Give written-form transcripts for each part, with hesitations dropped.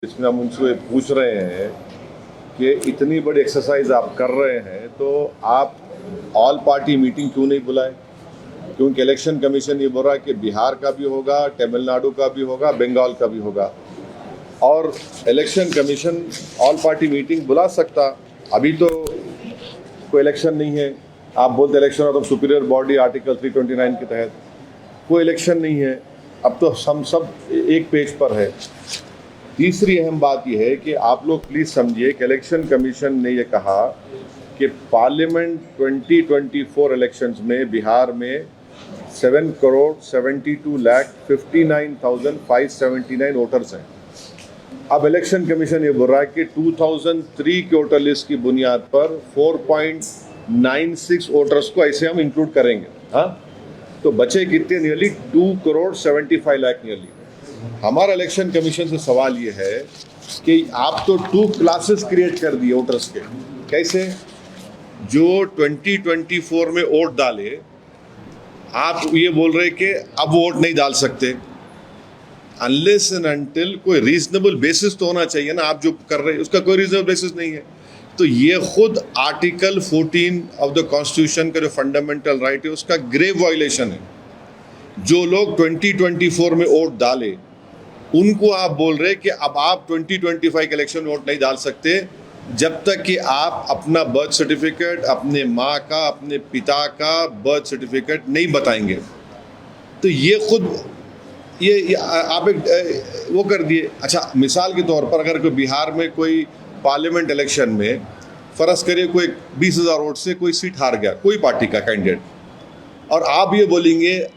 इसमें हम उनसे पूछ रहे हैं कि इतनी बड़ी एक्सरसाइज आप कर रहे हैं तो आप ऑल पार्टी मीटिंग क्यों नहीं बुलाए? क्योंकि इलेक्शन कमीशन ये बोल रहा है कि बिहार का भी होगा, तमिलनाडु का भी होगा, बंगाल का भी होगा, और election commission all party meeting बुला सकता। अभी तो कोई इलेक्शन नहीं है, आप बोलते इलेक्शन हो तो सुपीरियर बॉडी आर्टिकल 329 के तहत कोई इलेक्शन नहीं है। अब तो हम सब एक पेज पर है। तीसरी अहम बात यह है कि आप लोग प्लीज़ समझिए कि इलेक्शन कमीशन ने यह कहा कि पार्लियामेंट 2024 इलेक्शंस में बिहार में 7,72,59,579 वोटर्स हैं। अब इलेक्शन कमीशन ये बोल रहा है कि 2003 के वोटर लिस्ट की बुनियाद पर 4.96 वोटर्स को ऐसे हम इंक्लूड करेंगे। हाँ, तो बचे कितने? Nearly 2,75,00,000 nearly. हमारा इलेक्शन कमीशन से सवाल ये है कि आप तो 2 क्लासेस क्रिएट कर दिए वोटर्स के। कैसे? जो 2024 में वोट डाले, आप ये बोल रहे कि अब वोट नहीं डाल सकते अनलेस एंड अनटिल कोई रीजनेबल बेसिस तो होना चाहिए ना। आप जो कर रहे हैं उसका कोई रीजनेबल बेसिस नहीं है। तो ये खुद आर्टिकल 14 ऑफ द कॉन्स्टिट्यूशन का जो फंडामेंटल राइट है उसका ग्रेव वायलेशन है। जो लोग 2024 में वोट डाले उनको आप बोल रहे कि अब आप 2025 के इलेक्शन में वोट नहीं डाल सकते जब तक कि आप अपना बर्थ सर्टिफिकेट, अपने माँ का, अपने पिता का बर्थ सर्टिफिकेट नहीं बताएंगे। तो ये खुद ये आप एक वो कर दिए। अच्छा, मिसाल के तौर पर अगर कोई बिहार में कोई पार्लियामेंट इलेक्शन में फर्ज करिए कोई 20,000 वोट से कोई सीट हार गया, कोई पार्टी का कैंडिडेट, और आप ये बोलेंगे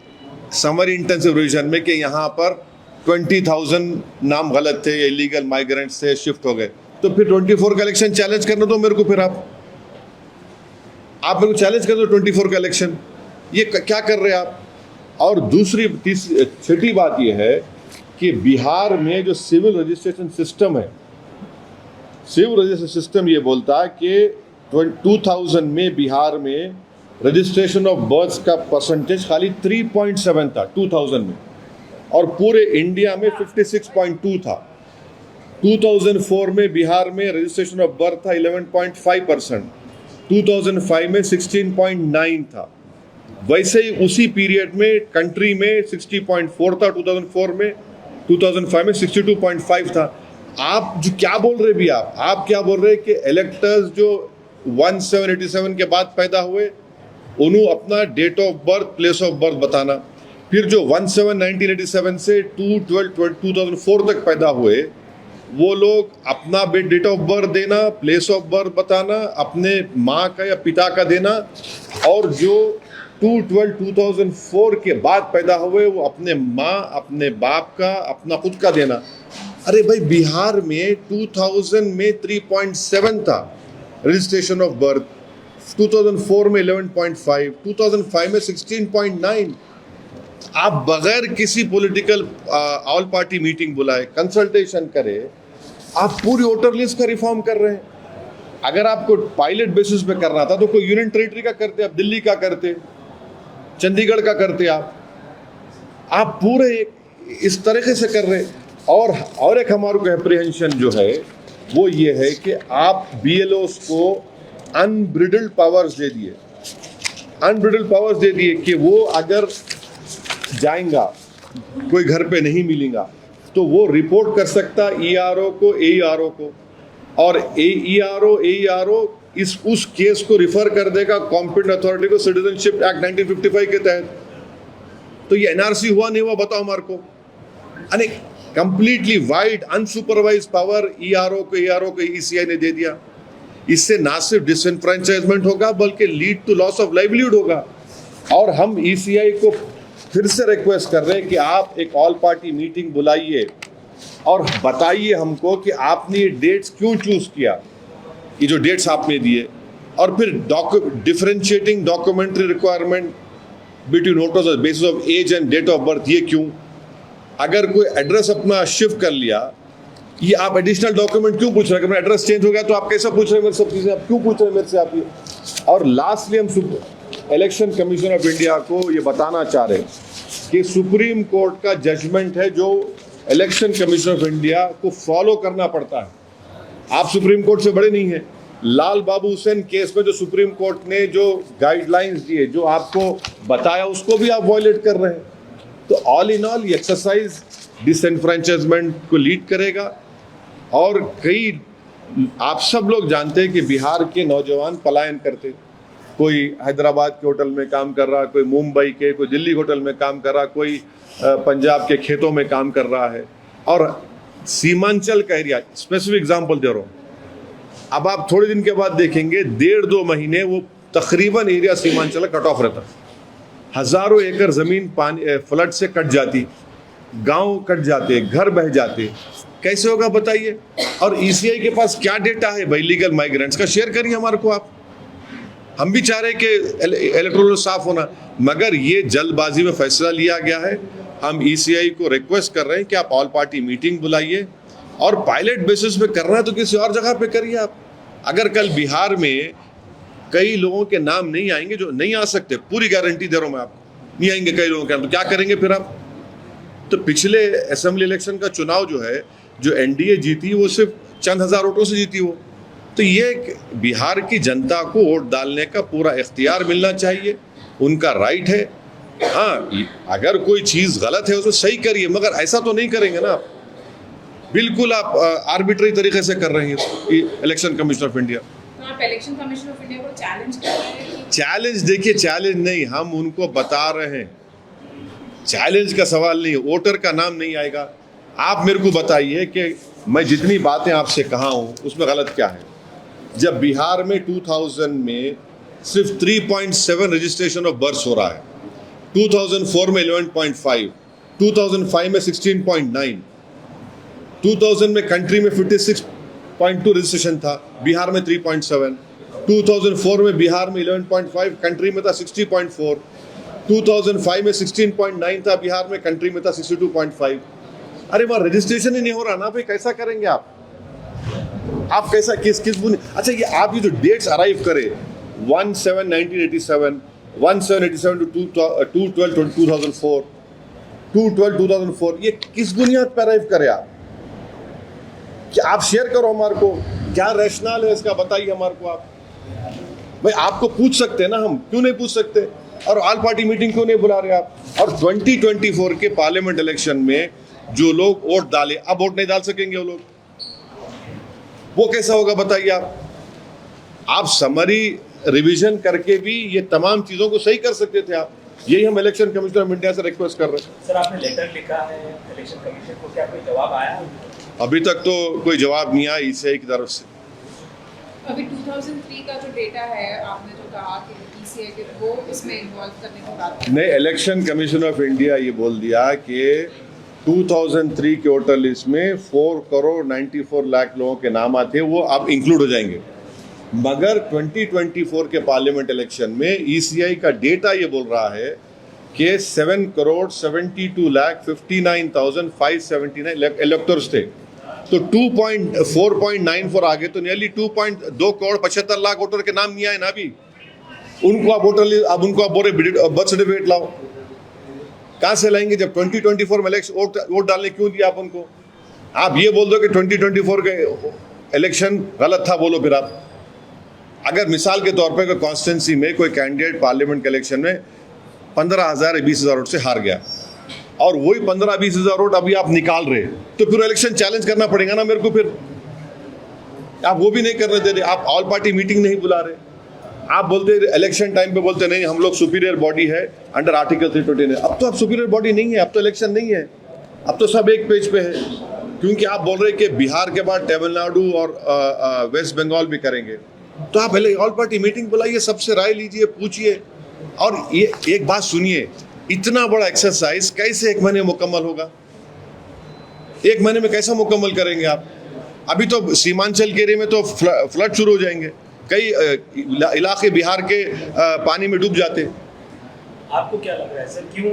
समरी इंटेंसिव रिवीजन में कि यहाँ पर 20,000 नाम गलत थे, इलीगल माइग्रेंट्स थे, शिफ्ट हो गए, तो फिर 24 का इलेक्शन चैलेंज करना दो मेरे को। फिर आप मेरे को चैलेंज कर दो 24 का इलेक्शन। ये क्या कर रहे हैं आप? और छठी बात यह है कि बिहार में जो सिविल रजिस्ट्रेशन सिस्टम है, सिविल रजिस्ट्रेशन सिस्टम ये बोलता है कि 2000 में बिहार में रजिस्ट्रेशन ऑफ बर्थ का परसेंटेज खाली 3.7 था 2000 में, और पूरे इंडिया में 56.2 था। 2004 में बिहार में रजिस्ट्रेशन ऑफ बर्थ था 11.5%, 2005 में 16.9 था। वैसे ही उसी पीरियड में कंट्री में 60.4 था 2004 में, 2005 में 62.5 था। आप जो क्या बोल रहे भी आप क्या बोल रहे कि इलेक्टर्स जो 1787 के बाद पैदा हुए उन्होंने अपना date of birth, place of birth बताना। फिर जो 17 से 2/12/2004 तक पैदा हुए वो लोग अपना डेट ऑफ बर्थ देना, प्लेस ऑफ बर्थ बताना, अपने माँ का या पिता का देना, और जो 2/12/2004 के बाद पैदा हुए वो अपने माँ, अपने बाप का, अपना खुद का देना। अरे भाई, बिहार में 2000 में 3.7 था रजिस्ट्रेशन ऑफ बर्थ, 2004 में 11.5, 2005 में 16.9। आप बगैर किसी पॉलिटिकल ऑल पार्टी मीटिंग बुलाए, कंसल्टेशन करे, आप पूरी वोटर लिस्ट का रिफॉर्म कर रहे हैं। अगर आपको पायलट बेसिस पे करना था तो कोई यूनियन टेरिटरी का करते, आप दिल्ली का करते, चंडीगढ़ का करते। आप पूरे इस तरीके से कर रहे। और एक हमारे को एप्रीहेंशन जो है वो ये है कि आप BLOs को अनब्रिडल्ड पावर्स दे दिए कि वो अगर जाएगा, कोई घर पे नहीं मिलेगा तो वो रिपोर्ट कर सकता ERO को, AERO को, और ERO उस केस को रिफर कर देगा कॉम्पिटेंट अथॉरिटी को सिटीजनशिप एक्ट 1955 के तहत। तो ये NRC हुआ नहीं हुआ बताओ हमारे को? अरे completely wide unsupervised power ERO को ECI ने दे दिया। इससे ना सिर्फ डिसएनफ्रेंचाइजमेंट होगा बल्कि lead to loss of livelihood होगा। और हम ECI को फिर से रिक्वेस्ट कर रहे हैं कि आप एक ऑल पार्टी मीटिंग बुलाइए और बताइए हमको कि आपने ये डेट्स क्यों चूज किया, ये जो डेट्स आपने दिए, और फिर differentiating documentary requirement between voters on basis of age and date of birth, ये क्यों? अगर कोई एड्रेस अपना शिफ्ट कर लिया, ये आप एडिशनल डॉक्यूमेंट क्यों पूछ रहे हैं? एड्रेस चेंज हो गया तो आप कैसे पूछ रहे हैं मेरे सब चीजें? आप क्यों पूछ रहे हैं मेरे से आप ये? और लास्टली हम इलेक्शन कमीशन ऑफ इंडिया को ये बताना चाह रहे हैं कि सुप्रीम कोर्ट का जजमेंट है जो इलेक्शन कमीशन ऑफ इंडिया को फॉलो करना पड़ता है। आप सुप्रीम कोर्ट से बड़े नहीं हैं। लाल बाबू हुसैन केस में जो सुप्रीम कोर्ट ने जो गाइडलाइंस दिए, जो आपको बताया, उसको भी आप वॉयलेट कर रहे हैं। तो ऑल इन ऑल ये एक्सरसाइज डिसएनफ्रेंचाइजमेंट को लीड करेगा। और कई आप सब लोग जानते हैं कि बिहार के नौजवान पलायन करते, कोई हैदराबाद के होटल में काम कर रहा, कोई मुंबई के, कोई दिल्ली होटल में काम कर रहा, कोई पंजाब के खेतों में काम कर रहा है। और सीमांचल का एरिया, स्पेसिफिक एग्जांपल दे रहा हूँ, अब आप थोड़े दिन के बाद देखेंगे 1.5-2 महीने वो तकरीबन एरिया सीमांचल कट ऑफ रहता, हजारों एकड़ जमीन पानी फ्लड से कट जाती, गांव कट जाते, घर बह जाते। कैसे होगा बताइए? और ईसीआई के पास क्या डेटा है भाई लीगल माइग्रेंट्स का, शेयर करिए हमारे को आप। हम भी चाह रहे कि इलेक्टोरल साफ होना, मगर ये जल्दबाजी में फैसला लिया गया है। हम ईसीआई को रिक्वेस्ट कर रहे हैं कि आप ऑल पार्टी मीटिंग बुलाइए, और पायलट बेसिस पे करना है तो किसी और जगह पे करिए आप। अगर कल बिहार में कई लोगों के नाम नहीं आएंगे, जो नहीं आ सकते, पूरी गारंटी दे रहा हूं मैं आपको, नहीं आएंगे कई लोगों के नाम, तो क्या करेंगे फिर आप? तो पिछले असेंबली इलेक्शन का चुनाव जो है, जो एनडीए जीती, वो सिर्फ चंद हजार वोटों से जीती वो। तो ये बिहार की जनता को वोट डालने का पूरा इख्तियार मिलना चाहिए, उनका राइट है। हाँ, अगर कोई चीज गलत है उसको सही करिए, मगर ऐसा तो नहीं करेंगे ना आप। बिल्कुल आप आर्बिट्री तरीके से कर रहे हैं इलेक्शन कमीशन ऑफ इंडिया। तो आप इलेक्शन कमीशन ऑफ इंडिया को चैलेंज कर रहे हैं? चैलेंज देखिए, चैलेंज नहीं, हम उनको बता रहे हैं, चैलेंज का सवाल नहीं, वोटर का नाम नहीं आएगा। आप मेरे को बताइए कि मैं जितनी बातें आपसे कहा हूं उसमें गलत क्या है? जब बिहार में 2000 में सिर्फ 3.7 रजिस्ट्रेशन ऑफ बर्थ हो रहा है, 2004 में 11.5, 2005 में 16.9, 2000 में कंट्री में 56.2 रजिस्ट्रेशन था, बिहार में 3.7, 2004 में बिहार में 11.5, कंट्री में था 60.4, 2005 में 16.9 था, बिहार में, कंट्री में था 62.5। अरे वहां रजिस्ट्रेशन ही नहीं हो रहा ना भाई, कैसा करेंगे आप कैसा किस अच्छा, ये आप ये जो डेट्स अराइव करे 1/7/1987, 1/7/87 to 2/12/2004, 2/12/2004, ये किस बुनियाद पर अराइव करे आप? क्या आप शेयर करो हमारे को, क्या रैशनल है इसका, बताइए हमारे को आप। भाई आपको पूछ सकते हैं ना, हम क्यों नहीं पूछ सकते? और ऑल पार्टी मीटिंग क्यों नहीं बुला रहे आप? और 2024 के पार्लियामेंट इलेक्शन में जो लोग वोट डाले, अब वोट नहीं डाल सकेंगे वो लोग, वो कैसा होगा बताइए आप समरी रिवीजन करके भी ये तमाम चीजों को सही कर सकते थे आप। यही हम इलेक्शन कमीशन ऑफ इंडिया से रिक्वेस्ट कर रहे हैं। सर, आपने लेटर लिखा है इलेक्शन कमीशन को, क्या कोई जवाब आया? अभी तक तो कोई जवाब नहीं आया ईसीआई की तरफ से। अभी 2003 का जो डेटा है, आपने जो कहा कि ईसीआई के वो इसमें इन्वॉल्व करने की बात नहीं, इलेक्शन कमीशन ऑफ इंडिया ये बोल दिया कि 2003 के वोटर लिस्ट में 4,94,00,000 लोगों के नाम आते, वो अब इंक्लूड हो जाएंगे। मगर 2024 के पार्लियामेंट इलेक्शन में ईसीआई का डेटा ये बोल रहा है कि 7,72,59,579 इलेक्टर्स थे। तो 4.94 आगे, तो नियरली 2,75,00,000 वोटर के नाम नहीं आए ना अभी। उनको आप वोटर लिस्ट, अब उनको आप बोले बर्थ सर्टिफिकेट लाओ, कहाँ से लाएंगे? जब 2024 में इलेक्शन वोट डालने क्यों दिया आप उनको? आप ये बोल दो कि 2024 के इलेक्शन गलत था, बोलो फिर आप। अगर मिसाल के तौर पे कोई कॉन्स्टिट्यूंसी में कोई कैंडिडेट पार्लियामेंट के इलेक्शन में 15,000 या 20,000 वोट से हार गया, और वही 15-20,000 वोट अभी आप निकाल रहे, तो फिर इलेक्शन चैलेंज करना पड़ेगा ना मेरे को। फिर आप वो भी नहीं करने दे रहे, आप ऑल पार्टी मीटिंग नहीं बुला रहे। आप बोलते इलेक्शन टाइम पे बोलते नहीं हम लोग सुपीरियर बॉडी है अंडर आर्टिकल 329। अब तो आप सुपीरियर बॉडी नहीं है, अब तो इलेक्शन नहीं है, अब तो सब एक पेज पे है। क्योंकि आप बोल रहे कि बिहार के बाद तमिलनाडु और वेस्ट बंगाल भी करेंगे, तो आप ऑल पार्टी मीटिंग बुलाइए, सबसे राय लीजिए, पूछिए। और ये एक बात सुनिए, इतना बड़ा एक्सरसाइज कैसे एक महीने मुकम्मल होगा? एक महीने में कैसा मुकम्मल करेंगे आप? अभी तो सीमांचल के एरिया में तो फ्लड शुरू हो जाएंगे, कई इलाके बिहार के पानी में डूब जाते। आपको क्या लग रहा है सर, क्यों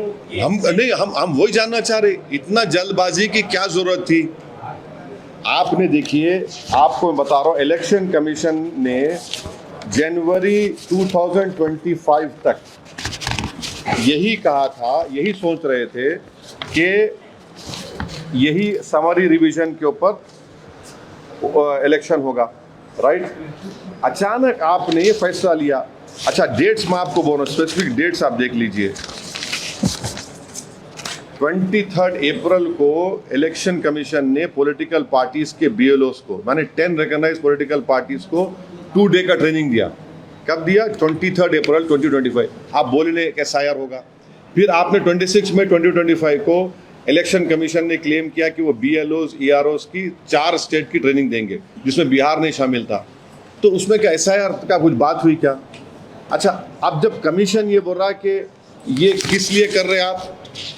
हम वही जानना चाह रहे, इतना जल्दबाजी की क्या जरूरत थी? आपने देखिए, आपको मैं बता रहा हूँ, इलेक्शन कमीशन ने जनवरी 2025 तक यही कहा था, यही सोच रहे थे कि यही समरी रिवीजन के ऊपर इलेक्शन होगा, राइट। अचानक आपने ये फैसला लिया। अच्छा, डेट्स मैं आपको बोल रहा हूँ, स्पेसिफिक डेट्स आप देख लीजिए। 23 अप्रैल को इलेक्शन कमीशन ने पॉलिटिकल पार्टीज के BLOs को, मैंने 10 रिकॉग्नाइज पॉलिटिकल पार्टीज को 2 डे का ट्रेनिंग दिया। कब दिया? 23 अप्रैल 2025। आप बोले एक SIR होगा। फिर आपने 26 मई 2025 को इलेक्शन कमीशन ने क्लेम किया कि वो BLOs EROs की 4 स्टेट की ट्रेनिंग देंगे, जिसमें बिहार नहीं शामिल था। तो उसमें क्या SIR का कुछ बात हुई क्या? अच्छा, अब जब कमीशन ये बोल रहा है कि ये किस लिए कर रहे हैं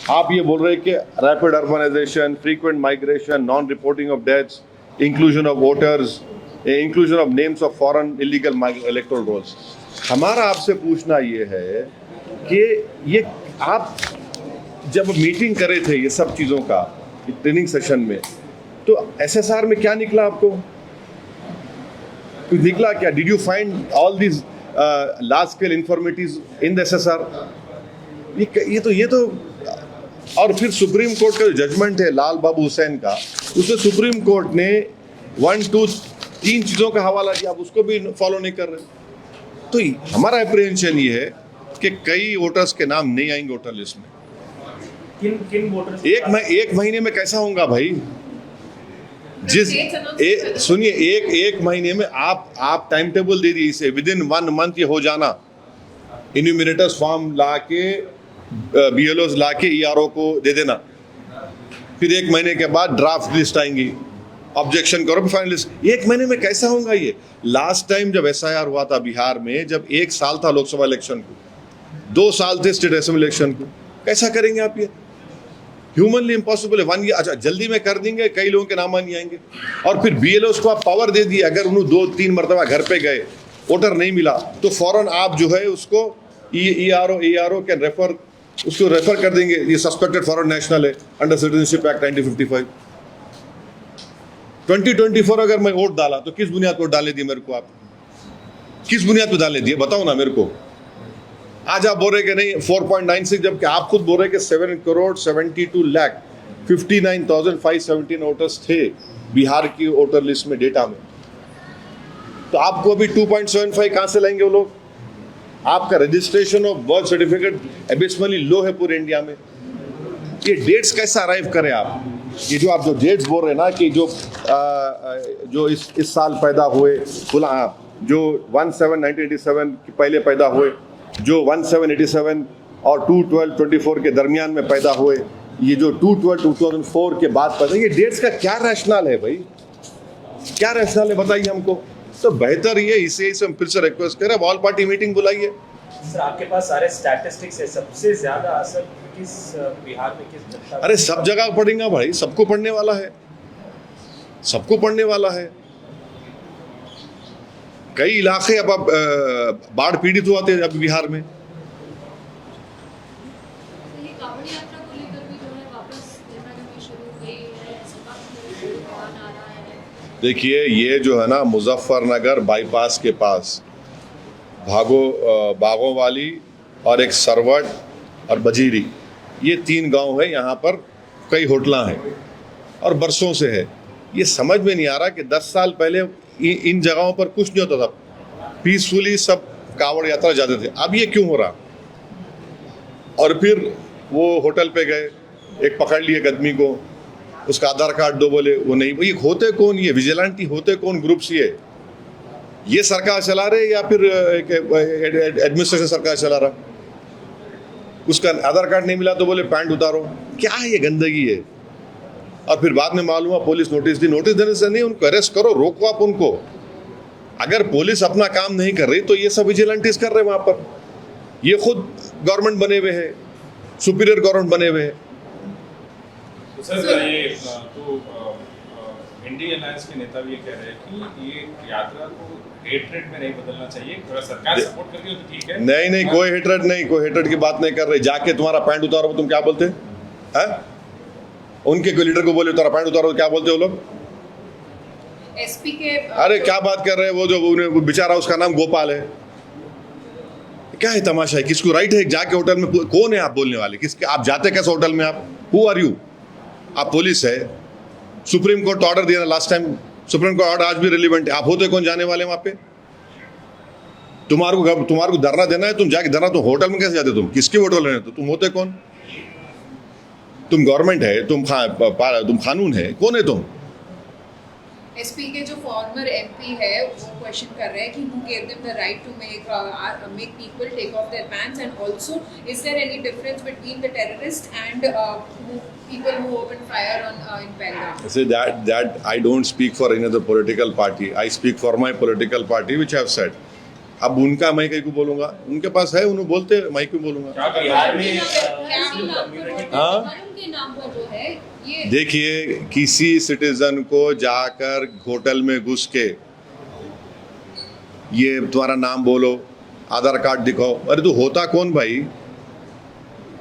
आप ये बोल रहे हैं कि rapid urbanisation, frequent migration, non reporting of deaths, inclusion of voters, inclusion of names of foreign illegal electoral rolls. हमारा आपसे पूछना ये है कि ये आप जब मीटिंग करे थे ये सब चीज़ों का ट्रेनिंग सेशन में, तो SSR में क्या निकला आपको? कुछ निकला क्या? Did you find all this large scale informatives in the SSR? ये तो और फिर सुप्रीम कोर्ट का जो जजमेंट है लाल बाबू हुसैन का, उसमें सुप्रीम कोर्ट ने 1, 2, 3 चीज़ों का हवाला दिया, आप उसको भी फॉलो नहीं कर रहे। तो हमारा अप्रीहेंशन ये है कि कई वोटर्स के नाम नहीं आएंगे वोटर लिस्ट में। किन वोटर्स? एक महीने में कैसा होगा भाई? सुनिए, एक महीने में आप टाइम टेबल दे दिए इसे, विद इन 1 मंथ ये हो जाना। इन्यूमिनेटर्स फॉर्म ला के BLOs ला के ERO को दे देना, फिर 1 महीने के बाद ड्राफ्ट लिस्ट आएंगी, ऑब्जेक्शन करो, फाइनल लिस्ट। 1 महीने में कैसा होगा ये? लास्ट टाइम जब SIR हुआ था बिहार में, जब 1 साल था लोकसभा इलेक्शन को, 2 साल थे स्टेट असेंबली इलेक्शन को, कैसा करेंगे आप ये? ह्यूमनली इम्पॉसिबल है। 1 ईयर, अच्छा जल्दी में कर देंगे, कई लोगों के नाम नहीं आएंगे। और फिर BLOs को आप पावर दे दिए, अगर उन्होंने 2-3 मरतबा घर पे गए, वोटर नहीं मिला, तो फौरन आप जो है उसको ERO कैन रेफर, उसको रेफर कर देंगे, ये सस्पेक्टेड फॉरेन नेशनल है अंडर सिटीजनशिप एक्ट 1955। 2024 अगर मैं वोट डाला तो किस बुनियाद पर डालने दिए मेरे को? आप किस बुनियाद पर डालने दिए बताओ ना मेरे को। आज आप बोल रहे कि नहीं 4.96, जबकि आप खुद बोल रहे कि 7,72,59,517 वोटर्स थे बिहार की वोटर लिस्ट में, डेटा में। तो आपको अभी 2.75 कहां से लाएंगे वो लोग? आपका रजिस्ट्रेशन ऑफ बर्थ सर्टिफिकेट एबिसमली लो है पूरे इंडिया में। ये डेट्स कैसे अराइव करें आप? ये जो आप जो डेट्स बोल रहे हैं ना कि जो इस साल पैदा हुए, जो 1/7/1987 के पहले पैदा हुए, जो 1/7/87 और 2/12/24 के दरमियान में पैदा हुए, ये जो 2/12/2004 के बाद पैदा, ये डेट्स का क्या रैशनल है भाई? क्या रैशनल है बताइए हमको। तो बेहतर ये इसे हम फिर से रिक्वेस्ट करें, ऑल पार्टी मीटिंग बुलाइए। सर आपके पास सारे स्टैटिस्टिक्स है, सबसे ज्यादा असर किस बिहार में किस जनता? अरे सब जगह पड़ेगा भाई, सबको पढ़ने वाला है, सबको पढ़ने वाला है। कई इलाके अब बाढ़ पीड़ित हुआ थे अब बिहार में। देखिए ये जो है ना मुजफ्फरनगर बाईपास के पास बागों वाली और एक सरवट और बजीरी, ये 3 गांव है। यहाँ पर कई होटलां हैं और बरसों से है। ये समझ में नहीं आ रहा कि 10 साल पहले इन जगहों पर कुछ नहीं होता था, पीसफुली सब कांवड़ यात्रा जाते थे। अब ये क्यों हो रहा? और फिर वो होटल पे गए, एक पकड़ लिए एक आदमी को, उसका आधार कार्ड दो, बोले वो नहीं। ये होते कौन? ये विजिलेंटी होते कौन ग्रुप्स? ये सरकार चला रहे या फिर एडमिनिस्ट्रेशन सरकार चला रहा? उसका आधार कार्ड नहीं मिला तो बोले पैंट उतारो। क्या है ये गंदगी है? और फिर बाद में मालूम हुआ पुलिस नोटिस दी। नोटिस देने से नहीं, उनको अरेस्ट करो, रोको आप उनको। अगर पुलिस अपना काम नहीं कर रही तो ये सब विजिलेंटीज कर रहे हैं वहां पर। ये खुद गवर्नमेंट बने हुए हैं, सुपीरियर गवर्नमेंट बने हुए हैं। तो सर ये इंडियन अलायंस के नेता भी ये कह रहे हैं कि ये यात्रा को हेट्रेड में नहीं बदलना चाहिए, थोड़ा सरकार सपोर्ट करती हो तो ठीक है। नहीं, कोई हेट्रेड नहीं, कोई हेट्रेड की बात नहीं कर रहे। जाके तुम्हारा पैंट उतारो तुम क्या बोलते हैं? उनके कोई लीडर को बोले तुम्हारा पैंट उतारो क्या बोलते हो लोग? एसपी के अरे क्या बात कर रहे हैं? वो जो बेचारा उसका नाम गोपाल है, क्या है तमाशा है? किसको राइट है जाके होटल में? कौन है आप बोलने वाले? किसके आप जाते कैसे होटल में? आप हु आर यू? आप पुलिस है, सुप्रीम कोर्ट ऑर्डर दिया last time, supreme court order आज भी रिलीवेंट है। आप होते कौन जाने वाले वहां पे? तुम्हारे को धरना देना है, तुम जाके धरना, तुम होटल में कैसे जाते? तुम किसके होटल में? तुम होते कौन? तुम गवर्नमेंट है, तुम कानून है, कौन है तुम? एसपी के जो फॉर्मर एमपी है वो क्वेश्चन कर रहे हैं कि who gave them the right to make people take off their pants, and also is there any difference between the terrorists and people who open fire on in Pahalgam? Say that I don't speak for any other political party. I speak for my political party, which I have said. अब उनका मैं कहीं को बोलूंगा, उनके पास है, उन्हें बोलते मैं क्यों बोलूंगा? क्या कर बिहार रहे में हैं? हाँ? के नाम पर जो है ये देखिए, किसी सिटीजन को जाकर होटल में घुस के ये तुम्हारा नाम बोलो, आधार कार्ड दिखाओ, अरे तू होता कौन भाई?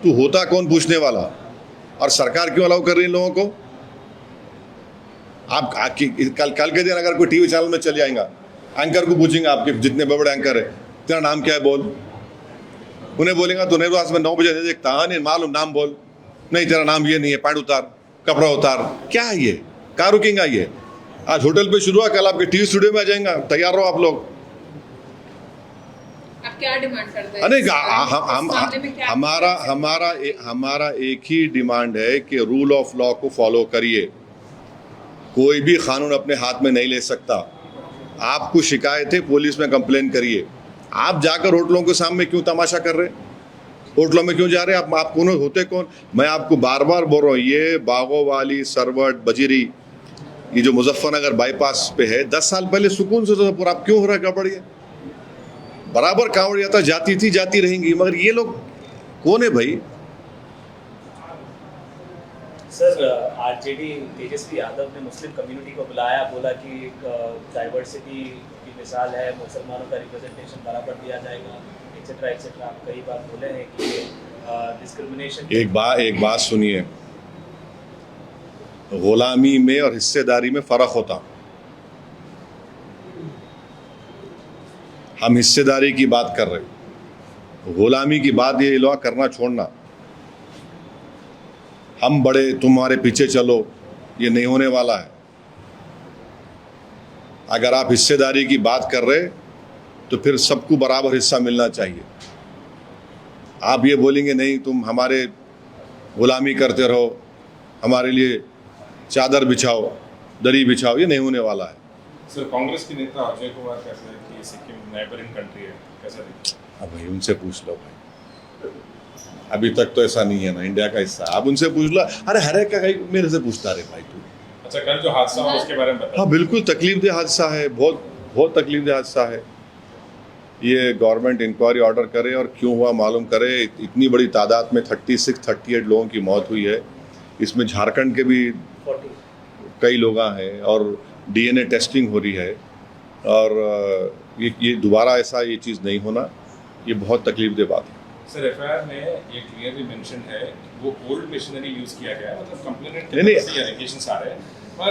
तू होता कौन पूछने वाला? और सरकार क्यों अलाउ कर रही है लोगों को? आप कल के दिन अगर कोई टीवी चैनल में चले जाएगा, एंकर को पूछेंगे, आपके जितने बड़े एंकर है, तेरा नाम क्या है बोल, उन्हें बोलेगा तूने तो आज मैं 9 बजे नहीं देखता, हाँ नहीं मालूम, नाम बोल, नहीं तेरा नाम ये नहीं है, पैंट उतार, कपड़ा उतार, क्या है ये? कहाँ रुकेंगे ये? आज होटल पे शुरू हुआ, कल आपके टीवी स्टूडियो में आ जाएगा, तैयार रहो आप लोग। आप क्या डिमांड करते हैं? अरे हमारा एक ही डिमांड है कि रूल ऑफ लॉ को फॉलो करिए। कोई भी कानून अपने हाथ में नहीं ले सकता। आपको शिकायत है, पुलिस में कंप्लेन करिए। आप जाकर होटलों के सामने क्यों तमाशा कर रहे? होटलों में क्यों जा रहे? आप कौन होते कौन? मैं आपको बार बार बोल रहा हूँ, ये बागो वाली, सरवट, बजीरी, ये जो मुजफ्फरनगर बाईपास पे है, 10 साल पहले सुकून से पूरा, आप क्यों हो रहा है गड़बड़? ये बराबर कांवड़ यात्रा जाती थी, जाती रहेंगी, मगर ये लोग कौन है भाई? सर, आरजेडी तेजस्वी यादव ने मुस्लिम कम्युनिटी को बुलाया, बोला कि एक डाइवर्सिटी की मिसाल है, मुसलमानों का रिप्रेजेंटेशन बराबर दिया जाएगा, एक्सेट्रा एक्सेट्रा। आप कई बार बोले हैं कि डिस्क्रिमिनेशन। एक बात सुनिए, गुलामी में और हिस्सेदारी में फर्क होता। हम हिस्सेदारी की बात कर रहे, गुलामी की बात ये लोग करना छोड़ना। हम बड़े, तुम्हारे पीछे चलो, ये नहीं होने वाला है। अगर आप हिस्सेदारी की बात कर रहे तो फिर सबको बराबर हिस्सा मिलना चाहिए। आप ये बोलेंगे नहीं तुम हमारे गुलामी करते रहो, हमारे लिए चादर बिछाओ, दरी बिछाओ, ये नहीं होने वाला है। सर, कांग्रेस के नेता अजय कुमार कहते हैं कि सिक्किम नेबरिंग कंट्री है, कैसा देखते हैं? अब भाई उनसे पूछ लो भाई, अभी तक तो ऐसा नहीं है ना, इंडिया का हिस्सा। आप उनसे पूछ लो। अरे हर एक का मेरे से पूछता रहे भाई तू। अच्छा, कल जो हादसा हुआ उसके बारे में बताइए। हाँ बिल्कुल तकलीफदेह हादसा है, बहुत तकलीफदेह हादसा है। ये गवर्नमेंट इंक्वायरी ऑर्डर करे और क्यों हुआ मालूम करे। इतनी बड़ी तादाद में 38 लोगों की मौत हुई है। इसमें झारखंड के भी 40 कई लोग हैं और DNA टेस्टिंग हो रही है। और ये दोबारा ऐसा ये चीज़ नहीं होना, ये बहुत तकलीफदेह बात है। सर, FIR में ये क्लियरली मेंशन है वो ओल्ड मशीनरी यूज किया गया है, मतलब कंप्लेनेंट नहीं, से एलिगेशंस आ रहे हैं, पर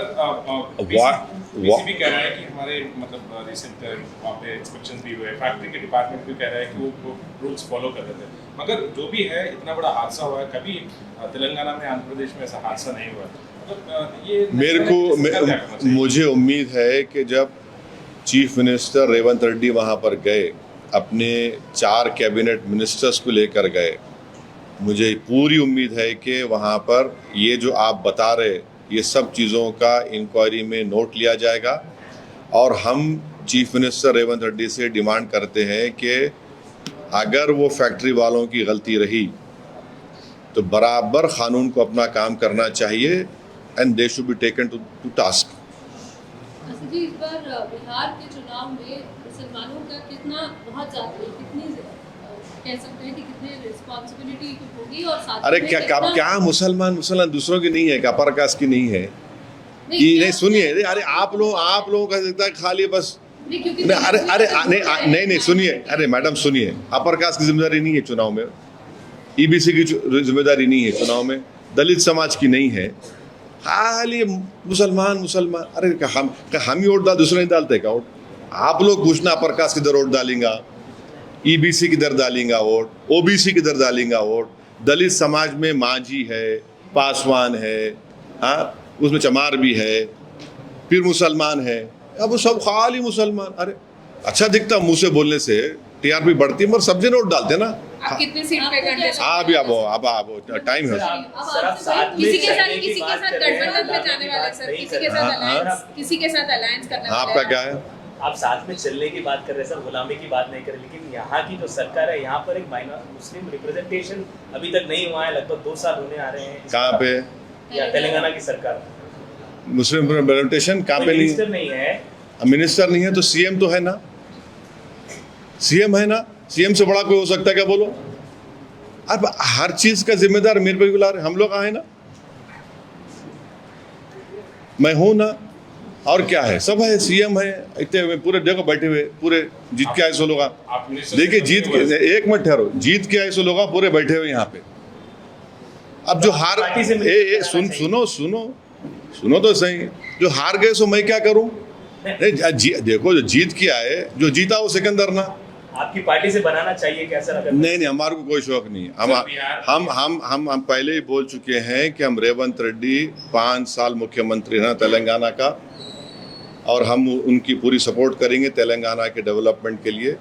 PCB कह रहा है कि हमारे मतलब रिसेंट वहाँ पे इंस्पेक्शन भी हुए, फैक्ट्री के डिपार्टमेंट भी कह रहा है कि वो रूल्स फॉलो कर रहे थे। मगर जो भी है, इतना बड़ा हादसा हुआ है, कभी तेलंगाना में, आंध्र प्रदेश में ऐसा हादसा नहीं हुआ। मतलब ये मुझे उम्मीद है कि जब चीफ मिनिस्टर रेवंत रेड्डी वहाँ पर गए, अपने 4 कैबिनेट मिनिस्टर्स को लेकर गए, मुझे पूरी उम्मीद है कि वहाँ पर ये जो आप बता रहे, ये सब चीज़ों का इंक्वायरी में नोट लिया जाएगा। और हम चीफ मिनिस्टर रेवंत रेड्डी से डिमांड करते हैं कि अगर वो फैक्ट्री वालों की गलती रही तो बराबर कानून को अपना काम करना चाहिए, and they should be taken to task. जी, इस बार बिहार के चुनाव में मुसलमानों का कितना, बहुत ज़्यादा, कितनी कह सकते हैं कि कितने रिस्पॉन्सिबिलिटी होगी, और साथ अरे क्या मुसलमान दूसरों की नहीं है, क्या अपर कास्ट की नहीं है? नहीं सुनिए, अरे आप लोगों का लगता है खाली बस नहीं सुनिए, अरे मैडम सुनिए, अपर कास्ट की जिम्मेदारी नहीं है चुनाव में, EBC की जिम्मेदारी नहीं है चुनाव में, दलित समाज की नहीं है, खाली मुसलमान। अरे हम ही वोट दूसरे नहीं डालते क्या वोट? आप लोग पूछना अपर कास्ट किधर वोट डालेंगा, EBC किधर डालेंगा वोट, OBC किधर डालेंगा वोट, दलित समाज में मांझी है, पासवान है, हाँ, उसमें चमार भी है, फिर मुसलमान है, अब वो सब खाली मुसलमान। अरे अच्छा दिखता मुंह से बोलने से, टीआरपी बढ़ती, मगर सब्जी नोट डालते ना। आप कितने सीट पे कंटेस्ट? हाँ अभी अब टाइम है। किसी के साथ गठबंधन में जाने वाले सर, किसी के साथ अलायंस करने वाले। आपका क्या है? आप साथ में चलने की बात कर रहे हैं सर, गुलामी की बात नहीं कर रहे, लेकिन यहाँ की जो सरकार है यहाँ पर एक मुस्लिम रिप्रेजेंटेशन अभी तक नहीं हुआ है, लगभग 2 साल होने आ रहे हैं। कहाँ पे? या तेलंगाना की सरकार मुस्लिम रिप्रेजेंटेशन कहाँ पे मिनिस्टर नहीं है? मिनिस्टर नहीं है तो सीएम तो है ना, सीएम है ना, सीएम से बड़ा कोई हो सकता है क्या बोलो? अब हर चीज का जिम्मेदार मेरे पे बुला रहे, हम लोग आए ना, मैं हूं ना, और क्या है, सब है, सीएम है, इतने पूरे जगह बैठे हुए, पूरे जीत के आए सो लोग। देखिए जीत के, एक मिनट ठहरो, जीत के आए सो लोग पूरे बैठे हुए यहाँ पे। अब जो हार सुनो तो सही, जो हार गए सो मैं क्या करूं? नहीं देखो, जो जीत के आए, जो जीता वो सिकंदर ना। आपकी पार्टी से बनाना चाहिए क्या सर? अगर नहीं हमारे को कोई शौक नहीं है। हम पहले ही बोल चुके हैं कि हम रेवंत रेड्डी 5 साल मुख्यमंत्री हैं तेलंगाना का, और हम उनकी पूरी सपोर्ट करेंगे तेलंगाना के डेवलपमेंट के लिए।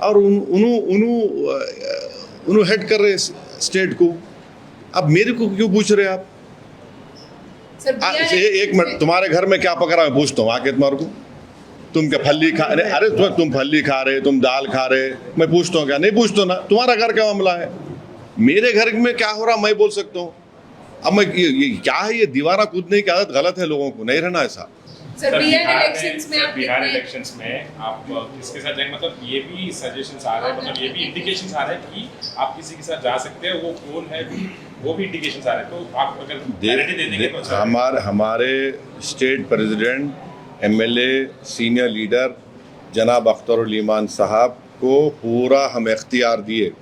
और उन्होंने हेड कर रहे स्टेट को, अब मेरे को क्यों पूछ रहे आप? एक मिनट, तुम्हारे घर में क्या पकड़ा मैं पूछता हूँ आके तुम्हारे को, तुम क्या फल्ली खा रहे? अरे तुम फल्ली खा रहे, तुम दाल खा रहे, मैं पूछता हूँ क्या? नहीं पूछता ना। तुम्हारा घर का मामला है, मेरे घर में क्या हो रहा मैं बोल सकता हूँ। अब मैं ये क्या है, ये दीवाना कूदने की आदत गलत है, लोगों को नहीं रहना ऐसा। सर बिहार इलेक्शंस में आप किसके साथ जाएंगे? मतलब ये भी सजेशंस आ रहे हैं, मतलब ये भी इंडिकेशंस आ रहे हैं कि आप किसी के साथ जा सकते हैं, वो कौन है भी, वो भी इंडिकेशंस आ रहे हैं। तो आप अगर क्लैरिटी दे देंगे तो हमारे state president, MLA, senior leader जनाब अख्तरुल ईमान साहब को पूरा हम इख्तियार दिए,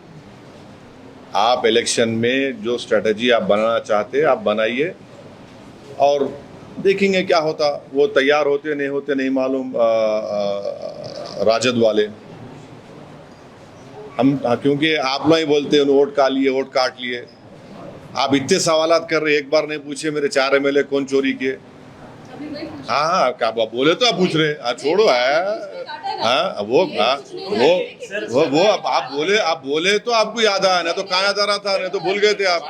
आप इलेक्शन में जो स्ट्रेटजी आप बनाना चाहते हैं आप बनाइए, और देखेंगे क्या होता। वो तैयार होते नहीं होते नहीं मालूम, राजद वाले हम, क्योंकि आप लोग ही बोलते हैं वोट काट लिए। आप इतने सवालात कर रहे, एक बार नहीं पूछे मेरे 4 एमएलए कौन चोरी किए। हाँ क्या बोले तो आप पूछ रहे, छोड़ो है। हाँ वो आप बोले तो आपको याद आया, ना तो कहाँ याद आ रहा था, नहीं तो भूल गए थे आप।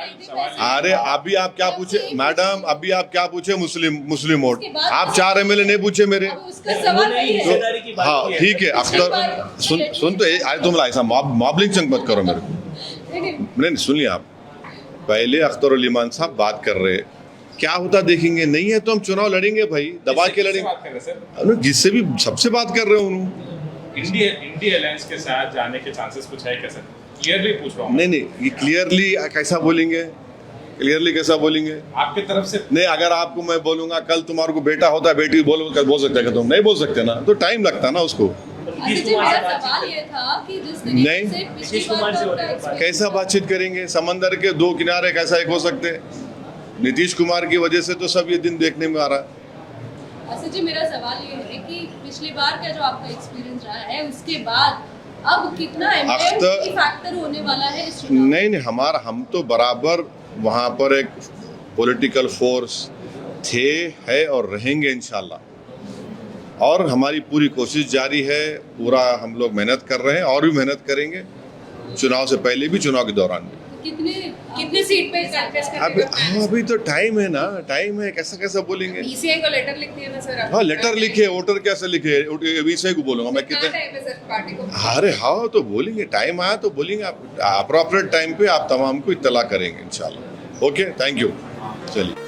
अरे अभी आप क्या पूछे मैडम, अभी आप क्या पूछे? मुस्लिम वोट। आप 4 एमएलए नहीं पूछे मेरे। हाँ ठीक है, अख्तर सुन तो आज तुम ऐसा मॉबलिंग चंग मत करो मेरे को। नहीं सुन लिया आप, पहले अख्तरुल ईमान साहब बात कर रहे, क्या होता देखेंगे, नहीं है तो हम चुनाव लड़ेंगे भाई, दबा के लड़ेंगे। जिससे भी सबसे बात कर रहे हो, इंडिया अलायंस के साथ जाने के चांसेस कुछ है क्या सर? क्लियरली पूछ रहा हूँ। नहीं ये क्लियरली कैसा बोलेंगे? क्लियरली कैसा बोलेंगे आपके तरफ से? नहीं, अगर आपको मैं बोलूंगा कल तुम्हारे को बेटा होता है, बेटी बोल सकते हैं, तुम नहीं बोल सकते ना, तो टाइम लगता ना उसको। सवाल ये था कि जिस तरीके से नीतीश कुमार से कैसा बातचीत करेंगे? समंदर के 2 किनारे कैसा एक हो सकते? नीतीश कुमार की वजह से तो सब ये दिन देखने में आ रहा है। अच्छा जी, मेरा सवाल ये है कि पिछली बार का जो आपका एक्सपीरियंस रहा है, उसके बाद अब कितना फैक्टर होने वाला है इस चुनाव? नहीं हम तो बराबर वहाँ पर एक पॉलिटिकल फोर्स थे, है और रहेंगे इंशाल्लाह, और हमारी पूरी कोशिश जारी है, पूरा हम लोग मेहनत कर रहे हैं और भी मेहनत करेंगे, चुनाव से पहले भी, चुनाव के दौरान भी। कितने सीट पे कंटेस्ट करने का? अभी तो टाइम है ना, टाइम है, कैसा बोलेंगे? बीसीआई को लेटर लिख दिया ना सर? हाँ लेटर लिखे, वोटर कैसे लिखे, बीसीआई को बोलूंगा मैं कितने टाइम है सर पार्टी को? अरे हाँ तो बोलेंगे, टाइम आया तो बोलेंगे, आप अप्रोप्रिएट टाइम पे आप तमाम को इत्तला करेंगे इंशाल्लाह। ओके, थैंक यू, चलिए।